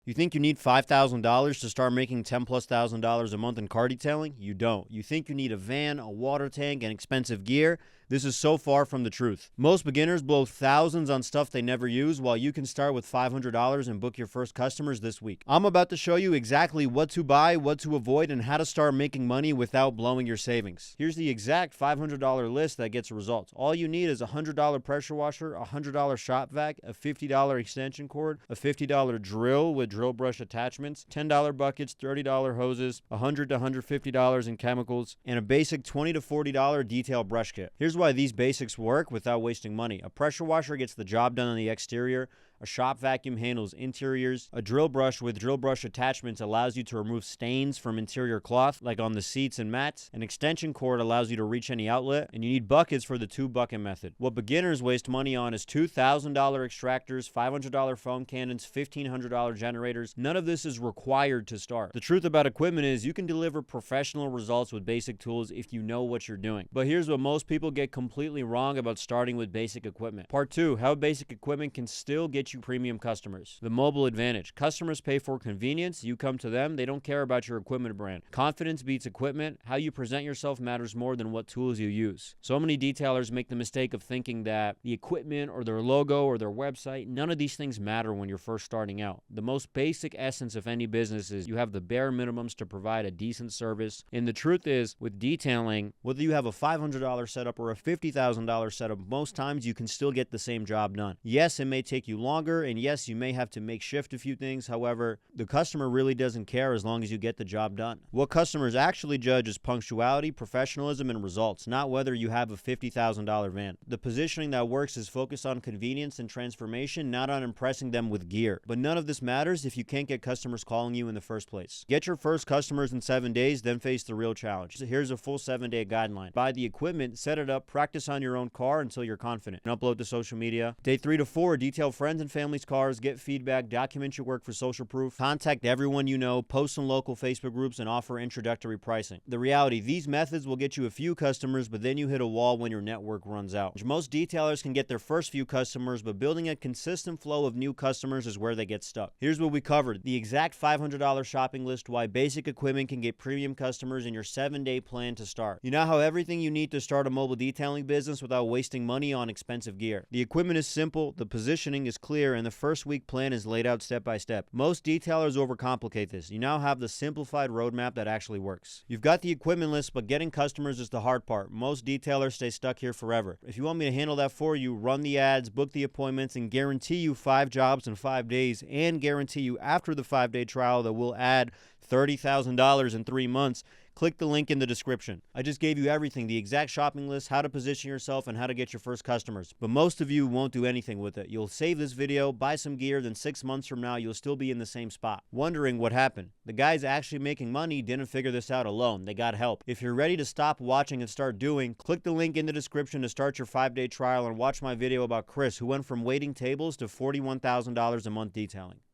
You think you need $5,000 to start making $10,000+ a month in car detailing? You don't. You think you need a van, a water tank, and expensive gear? This is so far from the truth. Most beginners blow thousands on stuff they never use, while you can start with $500 and book your first customers this week. I'm about to show you exactly what to buy, what to avoid, and how to start making money without blowing your savings. Here's the exact $500 list that gets results. All you need is a $100 pressure washer, a $100 shop vac, a $50 extension cord, a $50 drill with drill brush attachments, $10 buckets, $30 hoses, $100 to $150 in chemicals, and a basic $20 to $40 detail brush kit. Here's why these basics work without wasting money. A pressure washer gets the job done on the exterior. A shop vacuum handles interiors. A drill brush with drill brush attachments allows you to remove stains from interior cloth, like on the seats and mats. An extension cord allows you to reach any outlet, and you need buckets for the 2-bucket method. What beginners waste money on is $2,000 extractors, $500 foam cannons, $1,500 generators. None of this is required to start. The truth about equipment is you can deliver professional results with basic tools if you know what you're doing. But here's what most people get completely wrong about starting with basic equipment. Part 2, how basic equipment can still get you premium customers. The mobile advantage. Customers pay for convenience. You come to them. They don't care about your equipment brand. Confidence beats equipment. How you present yourself matters more than what tools you use. So many detailers make the mistake of thinking that the equipment or their logo or their website, none of these things matter when you're first starting out. The most basic essence of any business is you have the bare minimums to provide a decent service. And the truth is, with detailing, whether you have a $500 setup or a $50,000 setup, most times you can still get the same job done. Yes, it may take you longer, and yes, you may have to make shift a few things. However, the customer really doesn't care as long as you get the job done. What customers actually judge is punctuality, professionalism, and results, not whether you have a $50,000 van. The positioning that works is focused on convenience and transformation, not on impressing them with gear. But none of this matters if you can't get customers calling you in the first place. Get your first customers in 7 days, then face the real challenge. So here's a full 7-day guideline. Buy the equipment, set it up, practice on your own car until you're confident, and upload to social media. Day 3 to 4, detail friends and family's cars, get feedback, document your work for social proof, contact everyone you know, post in local Facebook groups, and offer introductory pricing. The reality, these methods will get you a few customers, but then you hit a wall when your network runs out. Most detailers can get their first few customers, but building a consistent flow of new customers is where they get stuck. Here's what we covered: the exact $500 shopping list, why basic equipment can get premium customers, and your 7-day plan to start. You now have everything you need to start a mobile detailing business without wasting money on expensive gear. The equipment is simple, the positioning is clear, and the first week plan is laid out step by step. Most detailers overcomplicate this. You now have the simplified roadmap that actually works. You've got the equipment list, but getting customers is the hard part. Most detailers stay stuck here forever. If you want me to handle that for you, run the ads, book the appointments, and guarantee you 5 jobs in 5 days, and guarantee you after the 5-day trial that we'll add $30,000 in 3 months, click the link in the description. I just gave you everything: the exact shopping list, how to position yourself, and how to get your first customers. But most of you won't do anything with it. You'll save this video, buy some gear, then 6 months from now, you'll still be in the same spot, wondering what happened. The guys actually making money didn't figure this out alone. They got help. If you're ready to stop watching and start doing, click the link in the description to start your 5-day trial and watch my video about Chris, who went from waiting tables to $41,000 a month detailing.